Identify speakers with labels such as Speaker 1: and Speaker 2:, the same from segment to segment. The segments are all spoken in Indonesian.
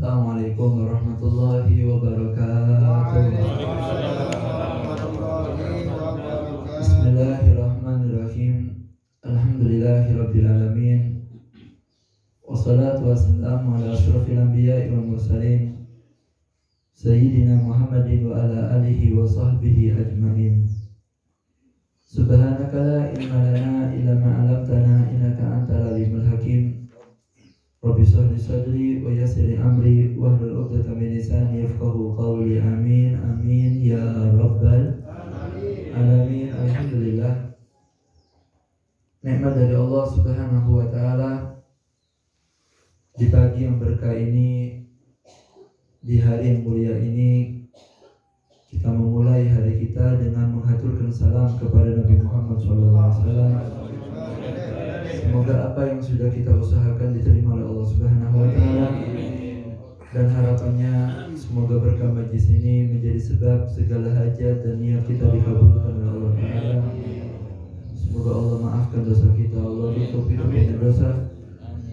Speaker 1: Assalamualaikum warahmatullahi wabarakatuh. Bismillahirrahmanirrahim. Alhamdulillahirabbil alamin. Wassalatu wassalamu ala asyrafil anbiya'i wal mursalin Sayyidina Muhammadin wa ala alihi wa sahbihi ajmain. Subhanaka la ilma lana illa ma 'allamtana innaka antal alimul hakim. Rabbi shrah li sadri wa yassir li amri wahlul 'uqdatam min lisani yafqahu qawli. Amin amin ya rabbal alamin. Alhamdulillah, nikmat dari Allah Subhanahu wa taala di pagi yang berkah ini, di hari yang mulia ini, kita memulai hari kita dengan menghaturkan salam kepada Nabi Muhammad SAW. Semoga apa yang sudah kita usahakan diterima oleh Allah Subhanahu wa taala, dan harapannya semoga berkah majlis ini menjadi sebab segala hajat dan niat kita dikabulkan oleh Allah Taala. Semoga Allah maafkan dosa kita, Allah tutup hidupnya dosa,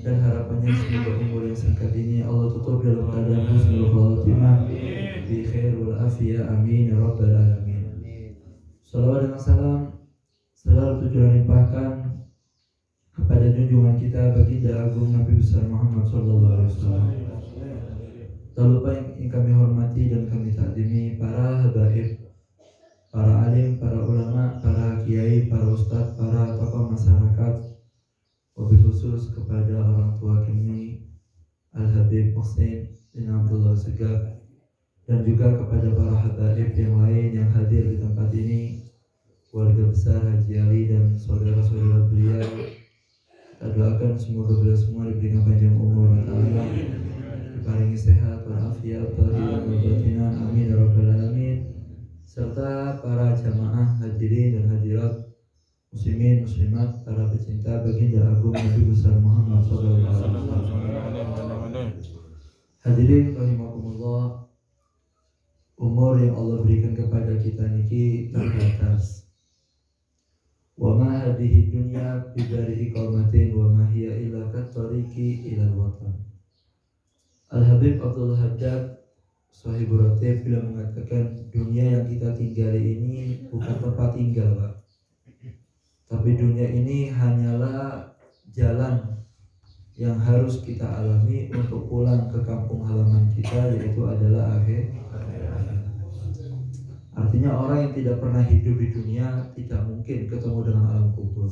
Speaker 1: dan harapannya semoga umur yang singkat ini Allah tutup dalam keadaan husnul khatimah bi khair wal afiyah. Amin ya rabbal alamin. Salawat dan salam selalu tujuan limpahkan kepada junjungan kita baginda agung Nabi besar Muhammad sallallahu alaihi wasallam. Tak lupa yang kami hormati dan kami takdimi para habaib, para alim, para ulama, para kiai, para ustadz, para tokoh masyarakat, wabil khusus kepada orang tua kami Al-Habib Muhsin bin Abdullah Segaf, dan juga kepada para habaib yang lain yang hadir di tempat ini, keluarga besar Haji Ali dan saudara-saudara beliau. Kita doakan semoga beliau semua diberikan panjang umur Allah, diparingi sehat walafiat zahiran wa batinan. Amin ya rabbal alamin. Serta para jamaah hadirin dan hadirat, muslimin muslimat, para pecinta baginda agung Nabi besar Muhammad sallallahu alaihi wasallam. Hadirin rahimakumullah, umur yang Allah berikan kepada kita niki terbatas. Wa ma hadhihi dunya bidari iqamatin wa ma hiya illa katariqi ila watan. Al-Habib Abdul Haddad Sahibur Ratib bila mengatakan dunia yang kita tinggali ini bukan tempat tinggal, Pak. Tapi dunia ini hanyalah jalan yang harus kita alami untuk pulang ke kampung halaman kita, yaitu adalah akhir. Artinya orang yang tidak pernah hidup di dunia tidak mungkin ketemu dengan alam kubur.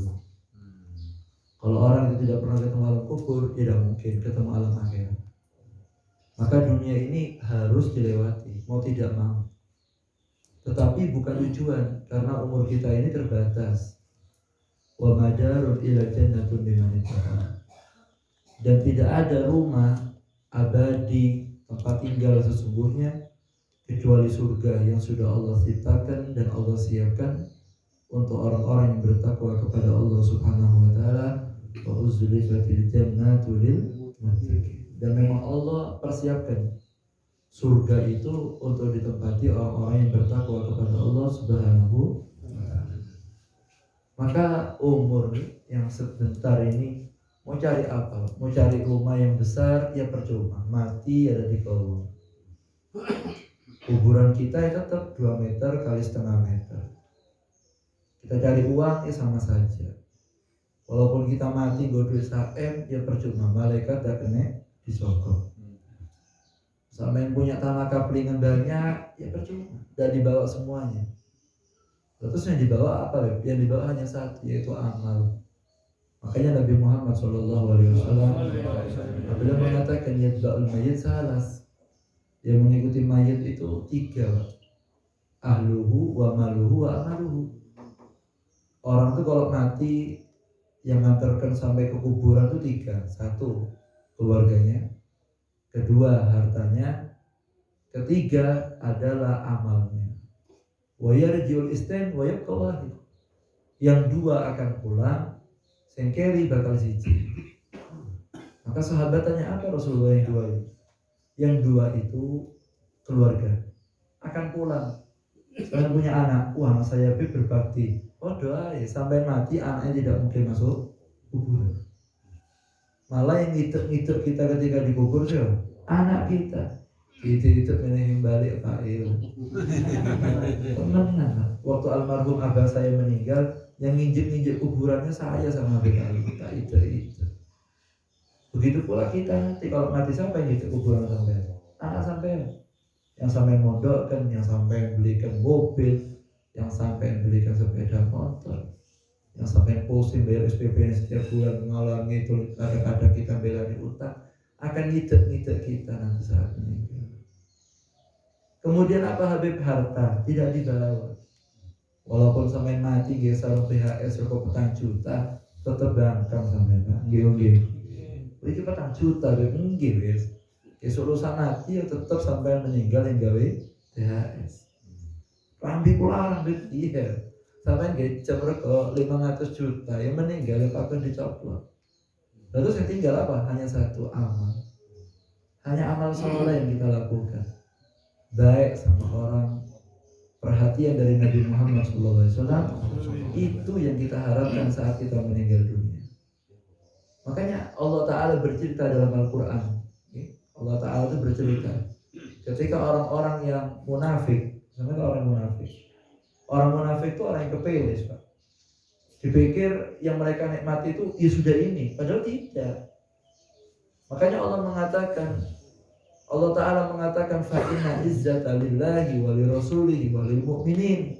Speaker 1: Kalau orang yang tidak pernah ketemu alam kubur, tidak mungkin ketemu alam akhirat. Maka dunia ini harus dilewati, mau tidak mau. Tetapi bukan tujuan, karena umur kita ini terbatas. Wa madarul ila jannatun biman ittaqa. Dan tidak ada rumah abadi, tempat tinggal sesungguhnya, kecuali surga yang sudah Allah ciptakan dan Allah siapkan untuk orang-orang yang bertakwa kepada Allah Subhanahu wa taala. Wa uzlifatil jannatu lil muttaqin. Dan memang Allah persiapkan surga itu untuk ditempati orang-orang yang bertakwa kepada Allah Subhanahu wa taala. Maka umur yang sebentar ini mau cari apa? Mau cari rumah yang besar ya percuma, mati ada di kolong. Kuburan kita ya tetap 2 meter kali setengah meter. Kita cari uang ya sama saja. Walaupun kita mati gue duit saem ya percuma, malaikat tak kena disogok. Sama yang punya tanah kaplingan banyak ya percuma, dan dibawa semuanya. Terus yang dibawa apa? Yang dibawa hanya satu, yaitu amal. Makanya Nabi Muhammad SAW apabila mengatakan yatba'ul mayyit salas, yang mengikuti mayit itu 3, ahluhu wa maluhu wa amaluhu. Orang tuh kalau mati yang mengantarkan sampai ke kuburan itu 3. 1, keluarganya. 2, hartanya. 3 adalah amalnya. Wa yarjiul istain wa yabqa wahid. Yang 2 akan pulang, sengkeri bakal siji. Maka sahabat tanya, apa Rasulullah yang 2 itu? Yang 2 itu keluarga, akan pulang. Saya punya anak, anak saya berbakti. Oh doa ya, sampai mati anaknya tidak mungkin masuk kubur. Malah yang ngiter kita ketika dikubur sih, anak kita. Itu menehin balik Pak Il. Temenan. Waktu almarhum abah saya meninggal, yang nginjek kuburannya saya sama Habib Ali. Itu. Begitu pula kita nanti kalau mati siapa yang nginjek kuburan sampai? Anak sampai. Yang sampai modalkan, yang sampai belikan mobil, yang sampai belikan sepeda motor, yang sampai pusing bayar SPP setiap bulan, mengalami itu kadang-kadang kita bela di utang, akan ngidek kita nanti saat meninggal. Kemudian apa Habib? Harta tidak dibawa. Walaupun sampai mati geser PHS rokok petang juta, tetap bangkang sampai Pak. Nggih. Iki petang juta Habib nggih wis. Urusan mati ya tetap sampai meninggal yang gawe PHS. Rambi kula Habib iya. Sampai ngecem rokok 500 juta yang meninggal yang pakai dicoplok. Lalu yang tinggal apa? Hanya satu amal. Hanya amal soleh yang kita lakukan. Baik sama orang, perhatian dari Nabi Muhammad SAW, itu yang kita harapkan saat kita meninggal dunia. Makanya Allah Ta'ala bercerita dalam Al-Quran. Allah Ta'ala itu bercerita ketika orang-orang yang munafik, namanya orang munafik. Orang munafik itu orang yang kepelis Pak. Dipikir yang mereka nikmati itu ya sudah ini, padahal tidak. Makanya Allah Ta'ala mengatakan fa'inna izzata lillahi wa li rasulihi wa lil mu'minin.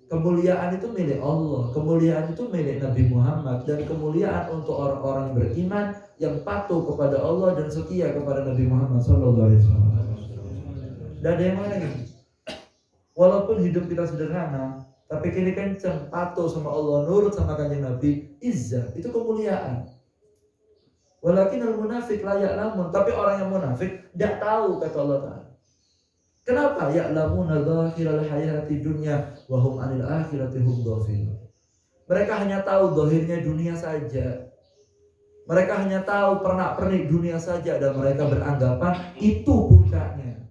Speaker 1: Kemuliaan itu milik Allah, kemuliaan itu milik Nabi Muhammad, dan kemuliaan untuk orang-orang yang beriman yang patuh kepada Allah dan setia kepada Nabi Muhammad SAW. Dan ada yang lain. Walaupun hidup kita sederhana, tapi kini kencang, patuh sama Allah, nurut sama kanjeng Nabi, izzah, itu kemuliaan. Walakin al-munafik la ya'lamun, tapi orang yang munafik tidak tahu kata Allah Ta'ala. Kenapa? Ya'lamuna dhahiral hayati dunya wa hum 'anil akhirati hum ghafilun. Mereka hanya tahu zahirnya dunia saja. Mereka hanya tahu pernak-pernik dunia saja dan mereka beranggapan itu puncaknya.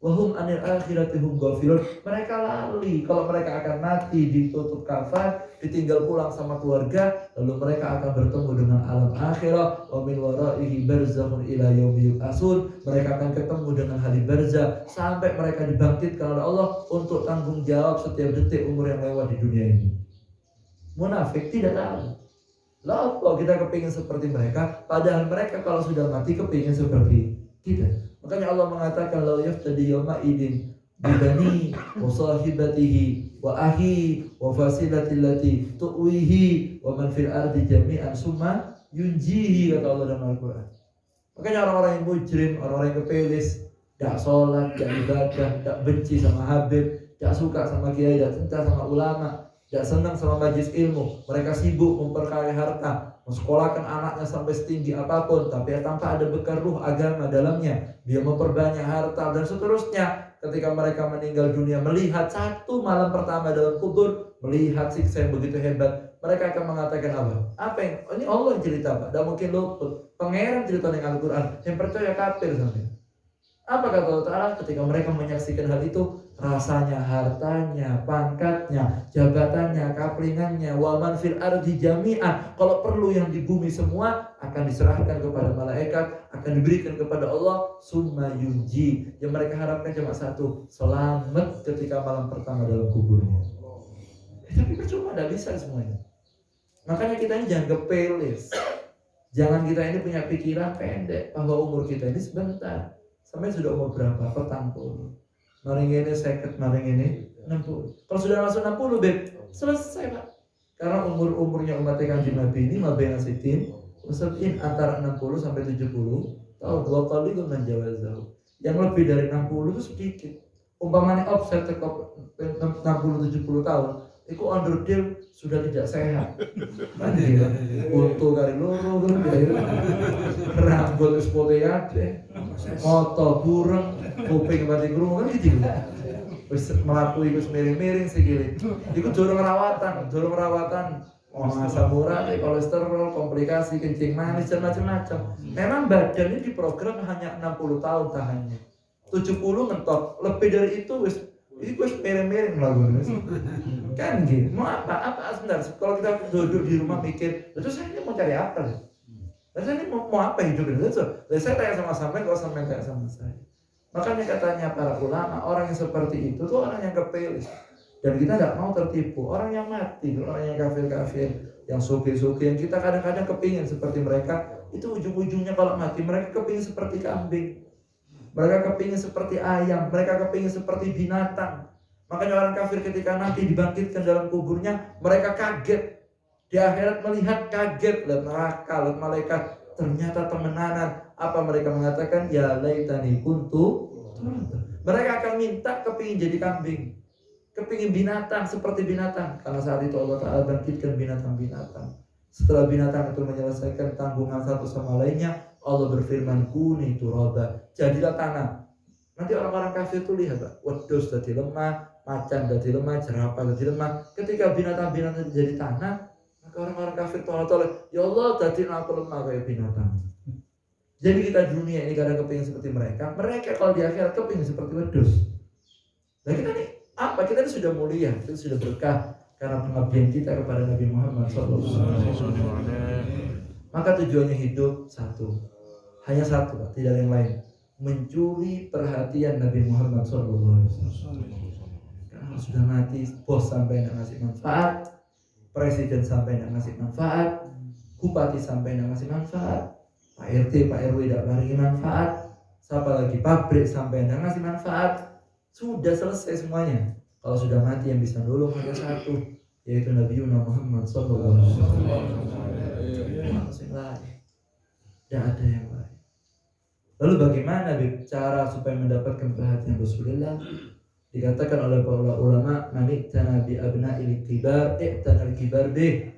Speaker 1: Wa hum 'anil akhirati hum ghafilun. Mereka lali kalau mereka akan mati ditutup kafan, ditinggal pulang sama keluarga, lalu mereka akan bertemu dengan alam akhirat. Wa min waraihi barzakhun ila yaumi yub'atsun. Mereka akan ketemu dengan hari barzakh sampai mereka dibangkitkan oleh Allah untuk tanggung jawab setiap detik umur yang lewat di dunia ini. Munafik tidak tahu. Lah kok kita kepingin seperti mereka, padahal mereka kalau sudah mati kepingin seperti kita. Makanya Allah mengatakan la yaftadi yawma idin bibani wa sahibatihi wa ahi wa fasilati allati tuwihi wa man fil ardi jami'an summa yunjihi, kata Allah dalam Al-Quran. Makanya orang-orang yang mujrim, orang-orang yang kepelis, tidak sholat, tidak ibadah, tidak benci sama Habib, tidak suka sama kiai, tidak cinta sama ulama, tidak senang sama majlis ilmu, mereka sibuk memperkaya harta, mensekolahkan anaknya sampai setinggi apapun, tapi tanpa ada bekal ruh agama dalamnya, dia memperbanyak harta dan seterusnya. Ketika mereka meninggal dunia, melihat satu malam pertama dalam kubur, melihat siksa yang begitu hebat, mereka akan mengatakan apa? Apa yang ini Allah yang cerita Pak? Tidak mungkin luput. Pangeran cerita dengan Al-Quran, yang percaya kafir sampai. Apa kata Allah Ta'ala ketika mereka menyaksikan hal itu? Rasanya, hartanya, pangkatnya, jabatannya, kaplingannya, wa man fil ardi jami'an. Kalau perlu yang di bumi semua akan diserahkan kepada malaikat, akan diberikan kepada Allah, summa yunji. Yang mereka harapkan cuma satu, selamat ketika malam pertama dalam kuburnya. Tapi percuma, tidak bisa semuanya. Makanya kita ini jangan kepelis. Jangan kita ini punya pikiran pendek bahwa umur kita ini sebentar. Sampai sudah umur berapa? Petang puluh. Maring ini 50, maring ini 60. Kalau sudah masuk 60, Beb, selesai Pak. Karena umurnya umat Kanjeng Nabi ini mabena sitin, usatin antara 60 sampai 70 tahun. Dua kali itu menjawazau. Yang lebih dari 60 itu sedikit. Umpamanya offset 60-70 tahun, itu underdeal sudah tidak sehat. Mandi kan? Untu kali loro kan, rambut wis putih kabeh, mata bureng, kuping mati krungu kan gitu. Wis mlaku iku miring-miring sikile. Iku durung rawatan. Asam urat, kolesterol, komplikasi, kencing manis dan macam-macam. Memang badan ini diprogram hanya 60 tahun tahannya. 70 mentok, lebih dari itu wis miring-miring lagu kan gitu. Mau apa sebentar? Kalau kita duduk di rumah mikir, terus saya ini mau cari apa? Saya ini mau mau apa hidup ini? Saya tanya sama sampean, kalau sampean tanya sama saya. Makanya katanya para ulama, orang yang seperti itu tuh orang yang kepilih. Dan kita tidak mau tertipu. Orang yang mati, orang yang kafir-kafir, yang suki-suki, yang kita kadang-kadang kepingin seperti mereka, itu ujung-ujungnya kalau mati mereka kepingin seperti kambing, mereka kepingin seperti ayam, mereka kepingin seperti binatang. Makanya orang kafir ketika nanti dibangkitkan dalam kuburnya, mereka kaget. Di akhirat melihat kaget, lihat neraka, lihat malaikat, ternyata temenanan. Apa mereka mengatakan? Ya laitani kuntu. Mereka akan minta kepingin jadi kambing, kepingin binatang seperti binatang. Karena saat itu Allah Ta'ala bangkitkan binatang-binatang. Setelah binatang itu menyelesaikan tanggungan satu sama lainnya, Allah berfirman, kuni turaba, jadilah tanah. Nanti orang-orang kafir itu lihat, wedhus jadi lemah, macan jadi lemah, jerapah jadi lemah. Ketika binatang-binatang jadi tanah, maka orang-orang kafir tolak-tolak, ya Allah, jadilah aku lemah kayak binatang. Jadi kita di dunia ini kadang kepingin seperti mereka. Mereka kalau di akhirat kepingin seperti wedhus. Nah kita nih apa? Kita ini sudah mulia, kita sudah berkah karena pengabdian kita kepada Nabi Muhammad SAW. Maka tujuannya hidup satu, hanya satu, tidak ada yang lain. Mencuri perhatian Nabi Muhammad SAW. Karena sudah mati, bos sampai tidak ngasih manfaat, presiden sampai tidak ngasih manfaat, bupati sampai tidak ngasih manfaat, Pak RT, Pak RW tidak beri manfaat, siapa lagi pabrik sampai tidak ngasih manfaat. Sudah selesai semuanya. Kalau sudah mati yang bisa nolong hanya satu, yaitu Nabi Muhammad SAW. Tidak ada yang lain. Lalu bagaimana cara supaya mendapatkan perhatian Rasulullah? Dikatakan oleh para ulama, maniktana bi abna'il kibar, i'tanal kibar bih.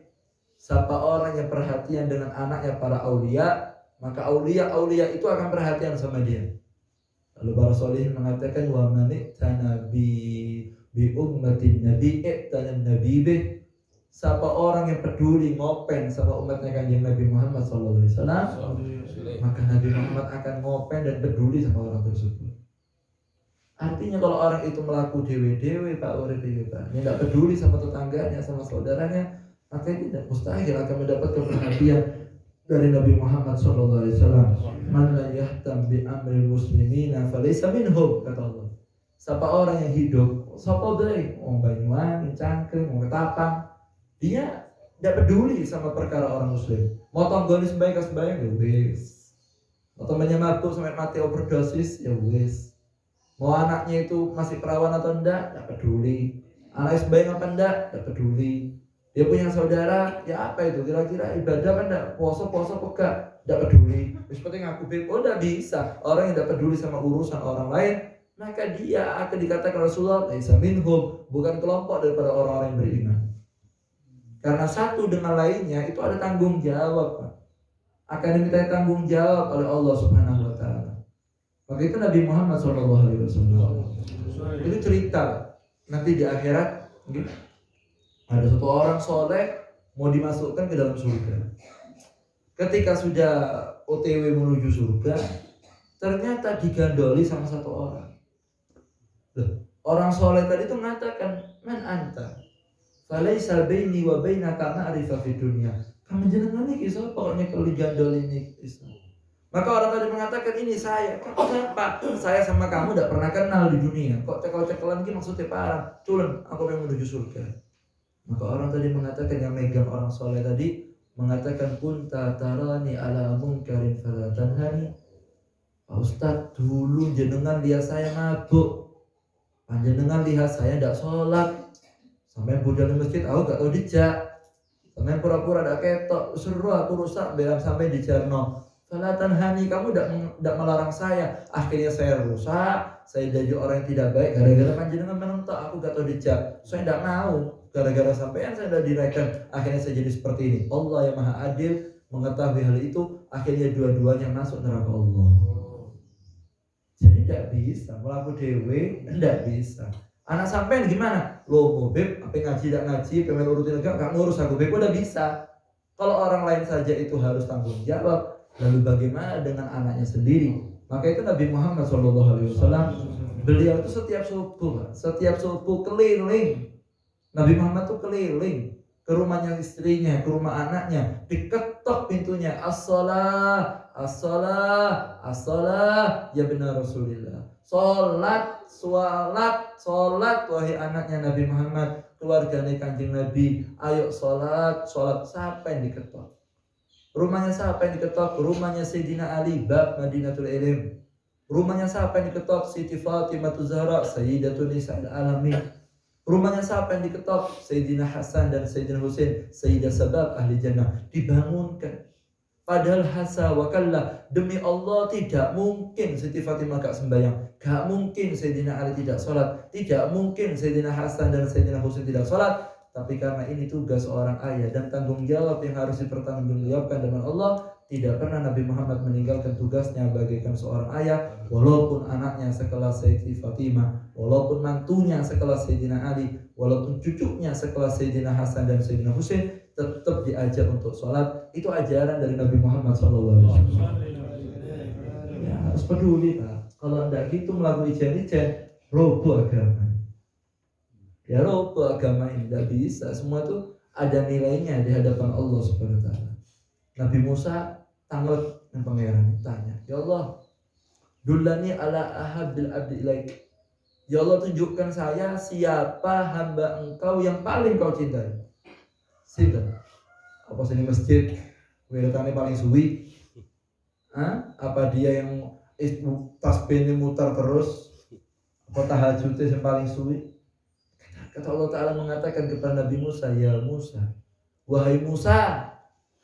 Speaker 1: Siapa orang yang perhatian dengan anaknya para aulia, maka aulia itu akan perhatian sama dia. Lalu para solihin mengatakan, wa maniktana bi ummatin nabi, i'tanan nabi bih. Siapa orang yang peduli ngopen sama umatnya Kanjeng Nabi Muhammad SAW, maka Nabi Muhammad akan ngopen dan peduli sama orang tersebut. Artinya kalau orang itu melaku dewe-dewe Pak Urip Pak, yang tidak peduli sama tetangganya, sama saudaranya, maka tidak mustahil akan mendapatkan perhatian dari Nabi Muhammad SAW. Man la yahtam bi amril muslimina falaysa minhum, kata Allah. Siapa orang yang hidup, siapa baik, orang Banyuwangi, Cangkring, orang Ketapang, dia tidak peduli sama perkara orang muslim. Mau tonggoni sembahyang ya wis. Mau temannya mabuk sampai mati overdosis ya wis. Mau anaknya itu masih perawan atau tidak peduli. Anak sembahyang apa tidak peduli. Dia punya saudara, ya apa itu kira-kira ibadah kan tidak, puasa pegak, tidak peduli. Seperti ngaku bebo, tidak bisa. Orang yang tidak peduli sama urusan orang lain, maka dia akan dikatakan Rasulullah laisa minhum, bukan kelompok daripada orang-orang yang beriman. Karena satu dengan lainnya itu ada tanggung jawab, Pak. Akan diminta tanggung jawab oleh Allah Subhanahu wa taala. Maka itu Nabi Muhammad SAW. Itu cerita nanti di akhirat ada satu orang soleh mau dimasukkan ke dalam surga. Ketika sudah OTW menuju surga, ternyata digandoli sama satu orang. Orang soleh tadi itu mengatakan, man anta? Falaisa baini wa bainaka ma'rifah fid dunya. Kamu jenengan iki sapa kok nyekel gandol ini Islam. Maka orang tadi mengatakan, ini saya. Kenapa? Saya sama kamu tidak pernah kenal di dunia. Kok cekel-cekelan ini maksudnya parah. Culun, aku pengen menuju surga. Maka orang tadi mengatakan, yang megang orang soleh tadi mengatakan, kunta tarani ala munkarin fala tanhani. Pak Ustadz, dulu jenengan lihat saya mabuk, panjenengan lihat saya tidak sholat, sampai budal di masjid aku gak tahu dijak, sampai pura-pura ada ketok, seru aku rusak bilang sampai di Jarno. Fala tanhani, kamu tidak melarang saya. Akhirnya saya rusak, saya jadi orang yang tidak baik gara-gara panjenengan menentok, aku gak tahu dijak. Saya tidak mau, gara-gara sampean saya sudah direken, akhirnya saya jadi seperti ini. Allah yang Maha Adil mengetahui hal itu, akhirnya dua-duanya masuk neraka Allah. Jadi tidak bisa melaku dewe, tidak bisa. Anak sampean gimana? Loh beb, apa ngaji tidak ngaji, pengen urutin enggak ngurus aku beb, udah bisa. Kalau orang lain saja itu harus tanggung jawab, lalu bagaimana dengan anaknya sendiri? Maka itu Nabi Muhammad SAW, beliau itu setiap subuh keliling. Nabi Muhammad itu keliling ke rumahnya istrinya, ke rumah anaknya, dekat diketok pintunya, as-shalah, as-shalah, as-shalah, ya benar Rasulullah. Salat, wahai anaknya Nabi Muhammad, keluarganya Kanjeng Nabi, ayo salat. Siapa yang diketok? Rumahnya siapa yang diketok? Rumahnya Sayyidina Ali, bab Madinatul Ilm. Rumahnya siapa yang diketok? Siti Fatimah Zahra, Sayyidatun Nisa'il Alamin. Rumahnya siapa yang diketok? Sayyidina Hasan dan Sayyidina Husain, Sayyidah Sabab ahli jannah. Dibangunkan. Padahal hasa wa kalla, demi Allah tidak mungkin Siti Fatimah gak sembahyang, gak mungkin Sayyidina Ali tidak sholat, tidak mungkin Sayyidina Hasan dan Sayyidina Husain tidak sholat. Tapi karena ini tugas seorang ayah dan tanggung jawab yang harus dipertanggungjawabkan dengan Allah, tidak pernah Nabi Muhammad meninggalkan tugasnya bagaikan seorang ayah. Walaupun anaknya sekelas Siti Fatimah, walaupun mantunya sekelas Sayyidina Ali, walaupun cucunya sekelas Sayyidina Hasan dan Sayyidina Husain, tetap diajar untuk sholat. Itu ajaran dari Nabi Muhammad SAW. Ya, harus peduli Pak. Kalau tidak gitu melakukan ijen-ijen, roboh agama. Ya roboh agama ini tidak bisa. Semua itu ada nilainya di hadapan Allah Subhanahu Wa Taala. Nabi Musa tanglet dengan pangeran, tanya, ya Allah, dullani ala ahabbil abdi ilaik. Ya Allah, tunjukkan saya siapa hamba engkau yang paling kau cintai. Sinten? Apa sini masjid wiridane paling suwi? Apa dia yang tasbihnya mutar terus? Apa tahajudnya yang paling suwi? Kata Allah Ta'ala mengatakan kepada Nabi Musa, ya Musa, wahai Musa,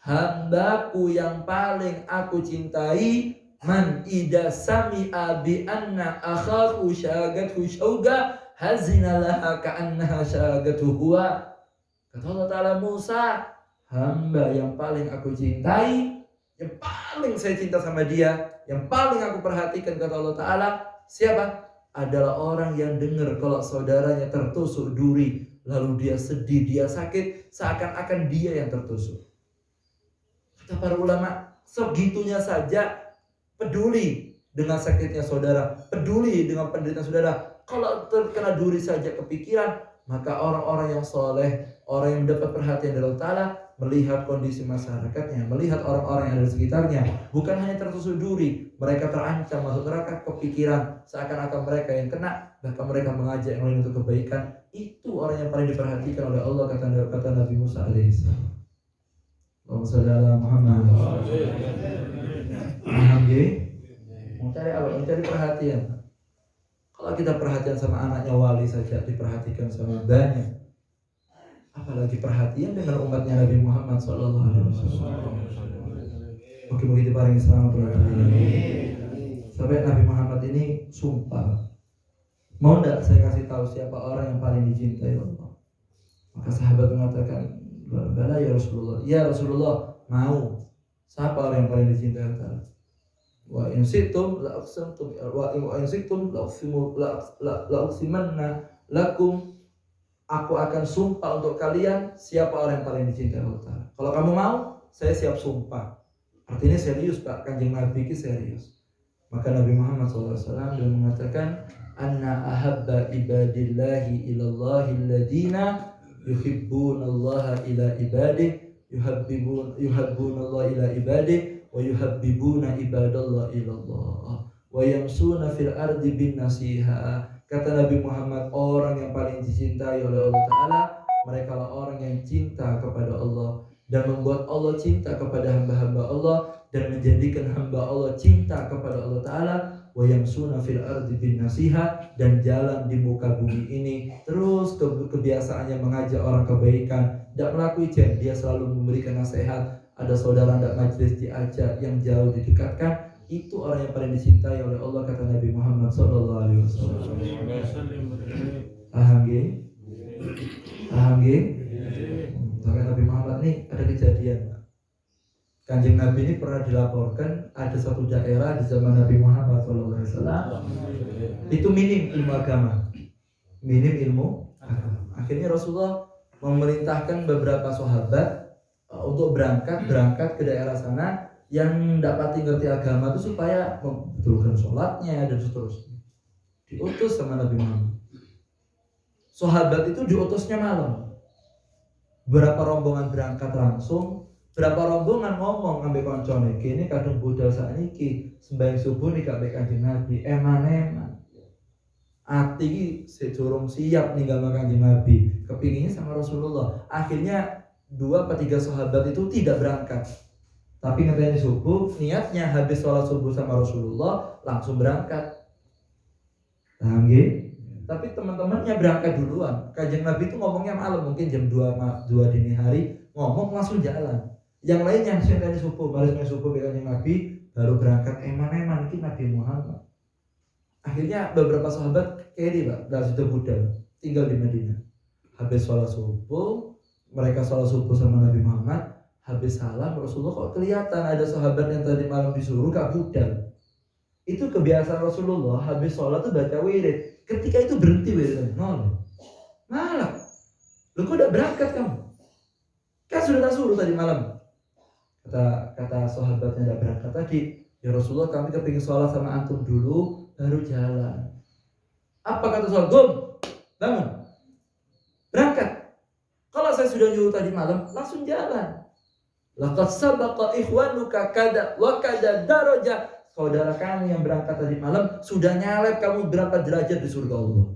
Speaker 1: hambaku yang paling aku cintai, man ida sami'a bi anna akhahu syagathu syauga hazina laha ka'annaha syagatu huwa. Kata Allah Ta'ala, Musa, hamba yang paling aku cintai, yang paling saya cinta sama dia, yang paling aku perhatikan, kata Allah Ta'ala, siapa? Adalah orang yang dengar kalau saudaranya tertusuk duri, lalu dia sedih, dia sakit, seakan-akan dia yang tertusuk. Kata para ulama, segitunya saja peduli dengan sakitnya saudara, peduli dengan penderitaan saudara. Kalau terkena duri saja kepikiran, maka orang-orang yang soleh, orang yang mendapat perhatian dari Allah Ta'ala, melihat kondisi masyarakatnya, melihat orang-orang yang ada di sekitarnya, bukan hanya tertusuk duri, mereka terancam masuk neraka, kepikiran seakan-akan mereka yang kena, bahkan mereka mengajak yang lain untuk kebaikan. Itu orang yang paling diperhatikan oleh Allah, kata Nabi Musa alaihissalam. Allahumma shalli ala Muhammad. Mencari apa? Mencari perhatian. Kalau kita perhatian sama anaknya wali saja diperhatikan sama banyak, apalagi perhatian dengan umatnya Nabi Muhammad SAW. Mungkin diparingi selamat sampai Nabi Muhammad ini sumpah, mau tidak saya kasih tahu siapa orang yang paling dicintai Allah? Maka sahabat mengatakan, bala ya Rasulullah. Ya Rasulullah, mau. Siapa orang yang paling dicintai Allah? Wa in situm la aqsamtum wa in situm la uksimanna lakum. Aku akan sumpah untuk kalian siapa orang yang paling dicintai Allah. Kalau kamu mau, saya siap sumpah. Artinya serius Pak, Kanjeng Nabi ini serius. Maka Nabi Muhammad SAW dia mengatakan, anna ahabba ibadillahi ilallahi alladina yuhibbunallaha ila ibadih yuhabbunallaha ila ibadih wa yuhabbibuna ibadallah ilallah wa yamsuna fil ardi bin nasiha. Kata Nabi Muhammad, orang yang paling dicintai oleh Allah Ta'ala, mereka lah orang yang cinta kepada Allah dan membuat Allah cinta kepada hamba-hamba Allah dan menjadikan hamba Allah cinta kepada Allah Ta'ala. Wa yamsuna fil ardi bin nasiha, dan jalan di muka bumi ini terus kebiasaannya mengajak orang kebaikan, tidak melakukan ijen, dia selalu memberikan nasihat. Ada saudara tidak majlis diajak, yang jauh didekatkan. Itu orang yang paling dicintai oleh Allah, kata Nabi Muhammad SAW. Paham nggih? Sampai Nabi Muhammad ini ada kejadian. Kanjeng Nabi ini pernah dilaporkan ada satu daerah di zaman Nabi Muhammad SAW itu minim ilmu agama. Akhirnya Rasulullah memerintahkan beberapa sahabat untuk berangkat ke daerah sana yang dapati ngerti agama itu supaya membetulkan sholatnya dan seterusnya. Diutus sama Nabi Muhammad. Sahabat itu diutusnya malam. Berapa rombongan berangkat langsung, Berapa rombongan ngomong ngambil koncone, kini kadung budal sakniki sembahyang subuh nih gak Kanjeng Nabi, eman-eman. Ati iki sedurung siap ninggal Kanjeng Nabi, kepinginnya sama Rasulullah. Akhirnya 2 atau 3 sahabat itu tidak berangkat. Tapi ngenteni subuh, niatnya habis sholat subuh sama Rasulullah langsung berangkat. Paham nggih? Tapi teman-temannya berangkat duluan. Kanjeng Nabi itu ngomongnya malam, mungkin jam 2 dini hari, ngomong langsung jalan. Yang lainnya ngenteni subuh, baris subuh Kanjeng Nabi baru berangkat eman-eman iki Nabi Muhammad. Akhirnya beberapa sahabat keri Pak, dari situ budal, tinggal di Madinah. Habis sholat subuh, mereka sholat subuh sama Nabi Muhammad. Habis salam Rasulullah kok kelihatan ada sahabat yang tadi malam disuruh gak budal. Itu kebiasaan Rasulullah, habis sholat tuh baca wirid. Ketika itu berhenti wiridnya, malah, lu kok udah berangkat kamu? Kan sudah tak suruh tadi malam. Kata sahabatnya udah berangkat tadi, ya Rasulullah kami kepingin sholat sama antum dulu, baru jalan. Apa kata sahabat? Gum, bangun, berangkat. Kalau saya sudah nyuruh tadi malam, langsung jalan. Laqad sabaqa ikhwanuka kada wa kada daraja. Saudara kamu yang berangkat tadi malam sudah nyalep kamu berapa derajat di surga Allah.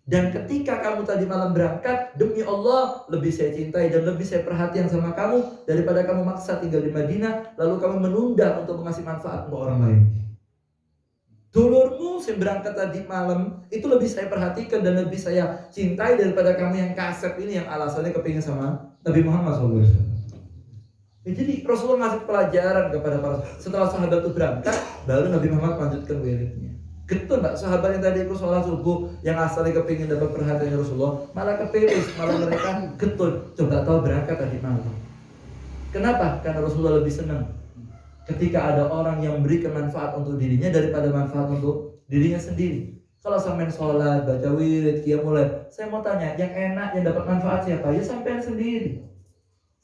Speaker 1: Dan ketika kamu tadi malam berangkat, demi Allah lebih saya cintai dan lebih saya perhatian sama kamu daripada kamu maksa tinggal di Madinah lalu kamu menunda untuk mengasih manfaat untuk orang lain. Dulurmu yang berangkat tadi malam itu lebih saya perhatikan dan lebih saya cintai daripada kamu yang kasep ini yang alasannya kepingin sama Nabi Muhammad SAW. Jadi Rasulullah ngasih pelajaran kepada para setelah sahabat itu berangkat, baru Nabi Muhammad lanjutkan wiridnya. Getun Mbak, sahabat yang tadi ikut sholat subuh yang asalnya kepingin dapat perhatian Rasulullah, malah kepilih, malah mereka getun. Coba tahu berangkat tadi malam. Kenapa? Karena Rasulullah lebih senang ketika ada orang yang memberikan manfaat untuk dirinya daripada manfaat untuk dirinya sendiri. Kalau sampean sholat, baca wirid, qiyamul lail, saya mau tanya, yang enak yang dapat manfaat siapa? Ya sampean sendiri.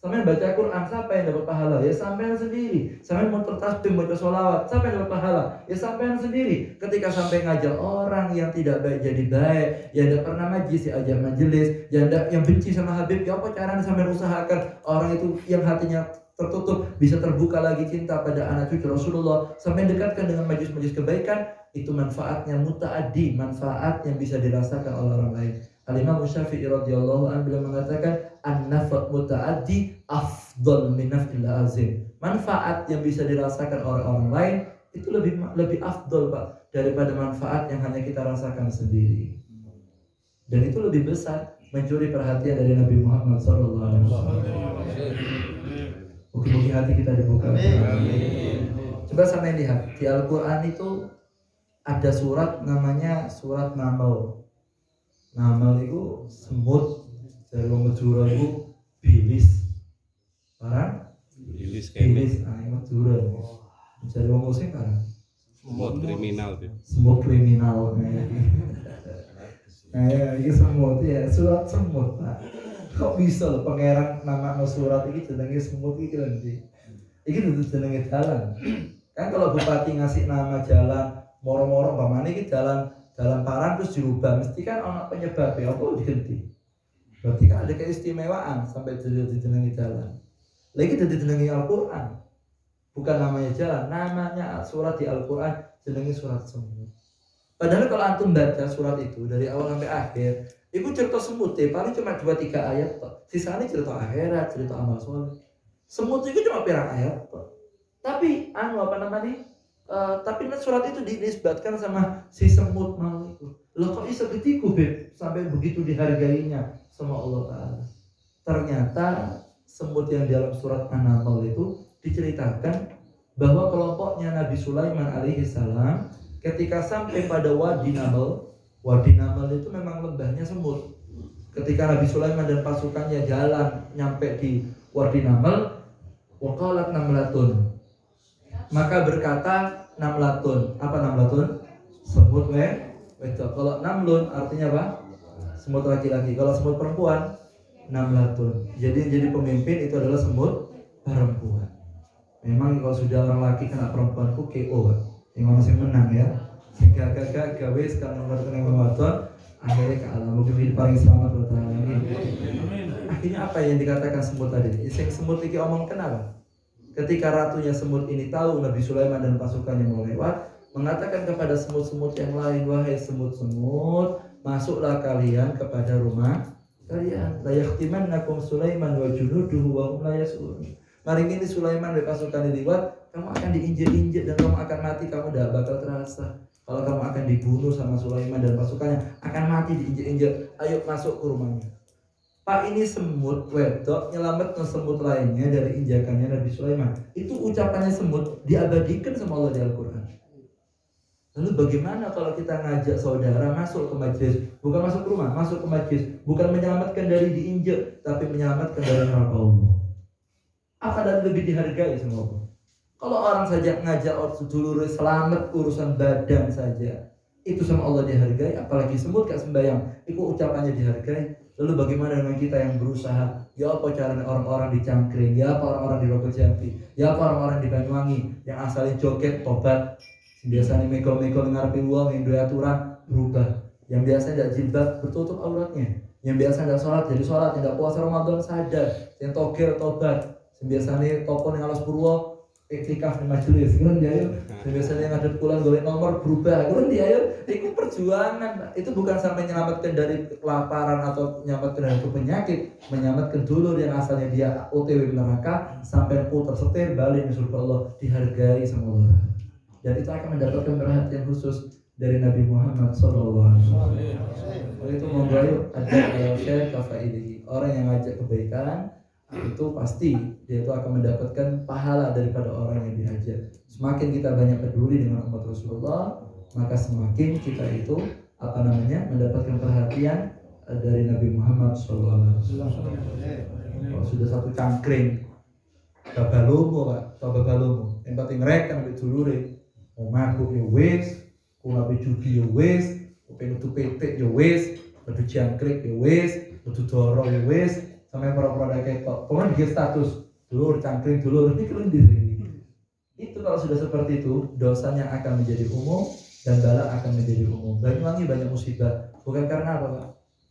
Speaker 1: Sampai baca Quran, siapa yang dapat pahala? Ya sampean sendiri. Sampai mau tasbih, baca sholawat, siapa yang dapat pahala? Ya sampean sendiri. Ketika sampai ngajak orang yang tidak baik jadi baik, yang tidak pernah majlis, ya ajak majelis, yang benci sama Habib, ya apa caranya sampai usahakan orang itu yang hatinya tertutup bisa terbuka lagi cinta pada anak cucu Rasulullah, sampai dekatkan dengan majlis-majlis kebaikan. Itu manfaatnya muta'addi, manfaat yang bisa dirasakan oleh orang lain. Al-Imam Syafi'i radhiyallahu anhu beliau mengatakan an-nafa' muta'addi afdal min naf'il azim. Manfaat yang bisa dirasakan oleh orang lain itu lebih afdal Pak daripada manfaat yang hanya kita rasakan sendiri. Dan itu lebih besar mencuri perhatian dari Nabi Muhammad sallallahu alaihi wasallam. Mugi-mugi hati kita dibuka. Amin. Coba sampai lihat di Al-Qur'an itu ada surat namanya surat Naml. Naml itu semut, dari wong Madura itu bilis. Parang? Bilis, nah ini Madura. Dari wong Osing parang?
Speaker 2: Semut kriminal tuh.
Speaker 1: Semut kriminal. Nah ya, ini semut ya, surat semut Pak. Kok bisa loh pangeran nama surat ini jenenge semut ini nanti. Ini tuh jenenge jalan. Kan kalau bupati ngasih nama jalan moro-moro umpamane iki jalan parang terus dirubah, mesti kan ana penyebabnya apa diganti. Berarti kan ada keistimewaan sampai dijenengi jalan. Lagi dijenengi Al-Qur'an. Bukan namanya jalan, namanya surat di Al-Qur'an jenengi surat semut. Padahal kalau antum baca surat itu dari awal sampai akhir, itu cerita semut paling cuma 2-3 ayat toh. Sisanya cerita akhirat, cerita amal soleh. Semut itu cuma pirang ayat toh. Tapi tapi surat itu dinisbatkan sama si semut mau itu. Loh kok bisa begitu Beb? Sampai begitu dihargainya sama Allah Ta'ala. Ternyata semut yang dalam surat An-Naml itu diceritakan bahwa kelompoknya Nabi Sulaiman alaihi salam ketika sampai pada Wadi Naml itu memang lembahnya semut. Ketika Nabi Sulaiman dan pasukannya jalan nyampe di Wadi Naml, waqalat namlatun. Maka berkata namlatun. Apa namlatun? Semut wedok. Kalau namlun artinya apa? Semut laki-laki. Kalau semut perempuan, namlatun. Jadi pemimpin itu adalah semut perempuan. Memang kalau sudah orang laki kena perempuan ku KO. Yang masih menang ya. Sehingga gagak gawe sekarang nomor yang wadon akhirnya kalah. Mungkin paling selamat buat ini. Amin. Akhirnya apa yang dikatakan semut tadi? Yang semut ini omong kenapa? Ketika ratunya semut ini tahu Nabi Sulaiman dan pasukannya mau lewat, mengatakan kepada semut-semut yang lain, wahai semut-semut, masuklah kalian kepada rumah kalian. La yahtimannakum Sulaiman wa junuduhu wa hum la yash'urun. Mari ini Sulaiman dan pasukannya lewat, kamu akan diinjek-injek dan kamu akan mati, kamu tidak bakal terasa. Kalau kamu akan dibunuh sama Sulaiman dan pasukannya, akan mati diinjek-injek. Ayo masuk ke rumahnya. Pak, ini semut wedok nyelametkan semut lainnya dari injakannya Nabi Sulaiman. Itu ucapannya semut diabadikan sama Allah di Al-Quran. Lalu bagaimana kalau kita ngajak saudara masuk ke majlis, bukan masuk ke rumah, masuk ke majlis, bukan menyelamatkan dari diinjek, tapi menyelamatkan dari neraka Allah. Apa dan lebih dihargai sama Allah? Kalau orang saja ngajak orang dulur selamat urusan badan saja, itu sama Allah dihargai, apalagi semut gak sembahyang, itu ucapannya dihargai. Lalu bagaimana dengan kita yang berusaha? Ya apa caranya orang-orang di Cangkring, ya apa orang-orang di Rokojati, ya apa orang-orang di Banyuwangi yang asalnya joget tobat, biasanya meko-meko ngarepe wong yang duwe aturan berubah, yang biasa tidak jilbab bertutup auratnya, yang biasa tidak sholat jadi sholat, yang tidak puasa Ramadan sadar, yang togel tobat, yang biasanya toko yang alas purwo iktikaf di majelis, kan dia yuk. Biasanya ngadep bulan golek nomor berubah, kan dia yuk. Itu perjuangan, itu bukan sampai menyelamatkan dari kelaparan atau menyelamatkan dari penyakit, menyelamatkan dulur yang asalnya dia OTW neraka sampai putar setir balik di surga Allah, dihargai sama Allah. Dan itu akan mendapatkan perhatian khusus dari Nabi Muhammad SAW. Oleh itu monggo yuk ada share kafaili, orang yang ngajak kebaikan itu pasti dia itu akan mendapatkan pahala daripada orang yang diajak. Semakin kita banyak peduli dengan umat Rasulullah, maka semakin kita itu mendapatkan perhatian dari Nabi Muhammad SAW. Kalau sudah satu cangkring babalomo Pak, babalomo yang penting mereka ambil dulure mau mabuk ya wis, kula ambil judi ya wis, pengen tuh petek ya wis, kudu cangkring ya wis, kudu doro ya wis, sampai pura-pura ada ketok. Kemudian dia status dulur cangkring dulur ini keren diri. Itu kalau sudah seperti itu, dosanya akan menjadi umum dan bala akan menjadi umum. Banyuwangi banyak musibah, bukan karena apa Pak?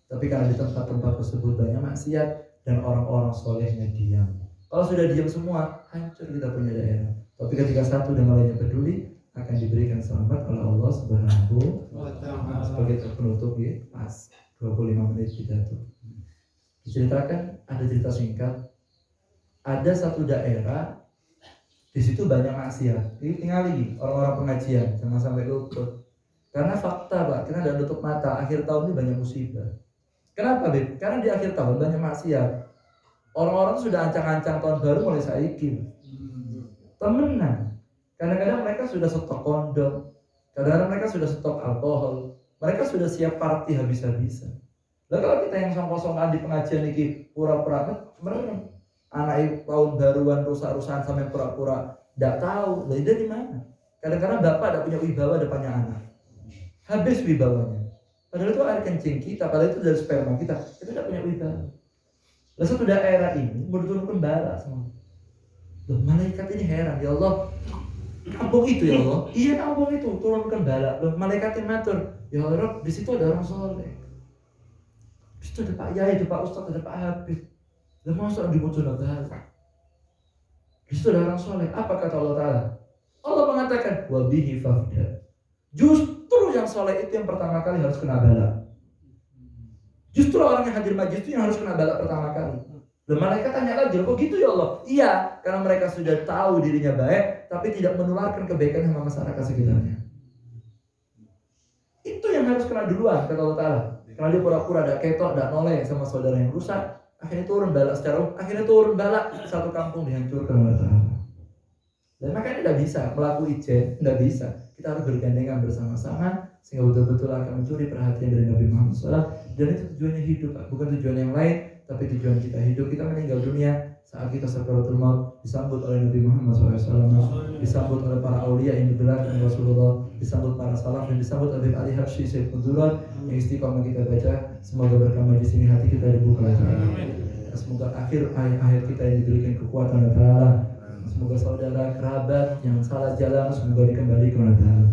Speaker 1: Tapi karena di tempat-tempat tersebut banyak maksiat dan orang-orang solehnya diam. Kalau sudah diam semua, hancur kita punya daerah. Tapi ketika satu dan lainnya peduli, akan diberikan selamat oleh Allah Subhanahu wa Ta'ala. Sebagai penutup ya, pas 25 menit pidato. Diceritakan, ada cerita singkat. Ada satu daerah, di situ banyak maksiat. Jadi tinggal lagi orang-orang pengajian, jangan sampai luput. Karena fakta Pak, kita tidak tutup mata. Akhir tahun ini banyak musibah. Kenapa Beb? Karena di akhir tahun banyak maksiat. Orang-orang sudah ancang-ancang tahun baru mulai saiki. Temenan. Kadang-kadang mereka sudah stok kondom, kadang-kadang mereka sudah stok alkohol, mereka sudah siap party habis-habisan. Lalu kalau kita yang songkong-songkan di pengajian ini pura-pura merem, anak tahun baruan rusak-rusakan sampai pura-pura tidak tahu, lah dari mana? Kadang-kadang bapak tidak punya wibawa depannya anak, habis wibawanya. Padahal itu air kencing kita, padahal itu dari sperma kita tidak punya wibawa. Lalu satu daerah ini menurunkan bala semua. Loh, malaikat ini heran, ya Allah. Kampung itu ya Allah, iya kampung itu turunkan bala. Loh, malaikat yang matur, ya Allah, di situ ada orang soleh, di situ ada Pak Yai, ada Pak Ustadz, ada Pak Habib. Lah masa dimunculkan bala? Di situ ada orang soleh. Apa kata Allah Taala? Allah mengatakan, wabihi fafda. Justru yang soleh itu yang pertama kali harus kena bala. Justru orang yang hadir majlis itu yang harus kena bala pertama kali. Dan malaikat tanya lagi, kok gitu ya Allah? Iya, karena mereka sudah tahu dirinya baik, tapi tidak menularkan kebaikan sama masyarakat sekitarnya. Itu yang harus kena duluan, kata Allah Ta'ala. Karena dia pura-pura ada ketok, ada noleh sama saudara yang rusak, akhirnya turun bala satu kampung dihancurkan oleh Ta'ala. Dan makanya tidak bisa melakukan ijen, tidak bisa. Kita harus bergandengan bersama-sama sehingga betul-betul akan mencuri perhatian dari Nabi Muhammad SAW. Dan itu tujuannya hidup, bukan tujuan yang lain, tapi tujuan kita hidup. Kita meninggal dunia saat kita sakaratul maut, disambut oleh Nabi Muhammad SAW, disambut oleh para aulia yang dibelakang Rasulullah, disambut para salaf dan disambut oleh Ali Habsyi Syekh Qudurah yang istiqomah kita baca. Semoga berkah di sini hati kita dibuka. Semoga akhir kita yang diberikan kekuatan oleh Ta'ala. Semoga saudara kerabat yang salah jalan semoga dikembalikan oleh Ta'ala.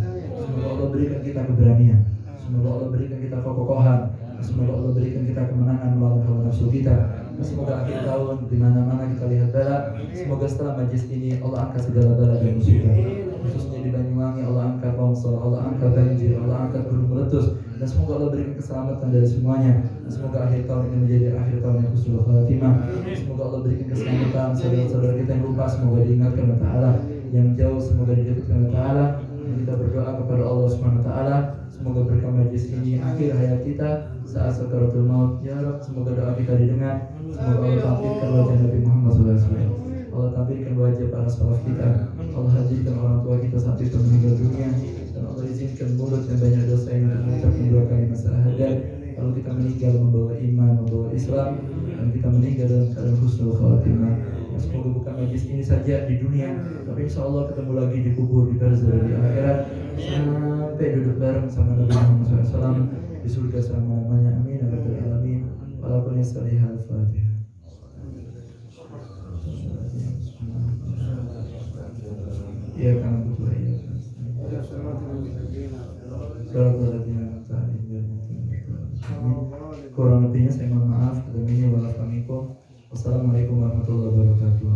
Speaker 1: Semoga Allah berikan kita keberanian. Semoga Allah berikan kita kekokohan. Semoga Allah berikan kita kemenangan melawan hawa nafsu kita. Dan semoga akhir tahun di mana-mana kita lihat bala, semoga setelah majlis ini Allah angkat segala bala dan musibah. Khususnya di Banyuwangi Allah angkat longsor, Allah angkat banjir, Allah angkat gunung meletus, dan semoga Allah berikan keselamatan dari semuanya. Dan semoga akhir tahun ini menjadi akhir tahun yang husnul khatimah. Semoga Allah berikan keselamatan saudara-saudara kita yang lupa, semoga diingatkan oleh Ta'ala, yang jauh semoga didekatkan oleh Ta'ala. Dan kita berdoa kepada Allah Subhanahu wa Ta'ala, semoga berkah majlis ini akhir hayat kita saat sakaratul maut. Ya Rabb, semoga doa kita didengar. Semoga Allah tampilkan wajah Nabi Muhammad SAW. Allah tampilkan wajah para salaf kita. Allah hadirkan orang tua kita saat itu meninggal dunia. Dan Allah izinkan mulut yang banyak dosa ini untuk mengucapkan 2 kalimat syahadat. Lalu kita meninggal membawa iman, membawa Islam, dan kita meninggal dalam keadaan husnul khatimah. Semoga bukan majlis ini saja di dunia, tapi insya Allah ketemu lagi di kubur, di barzah, di akhirat, sampai duduk bareng sama Nabi Muhammad SAW di surga selama-lamanya. Amin ya rabbal alamin. Walaupun salihal Fatihah. Ya kan betul ya. Kurang lebihnya saya mohon maaf. Wassalamualaikum warahmatullahi wabarakatuh.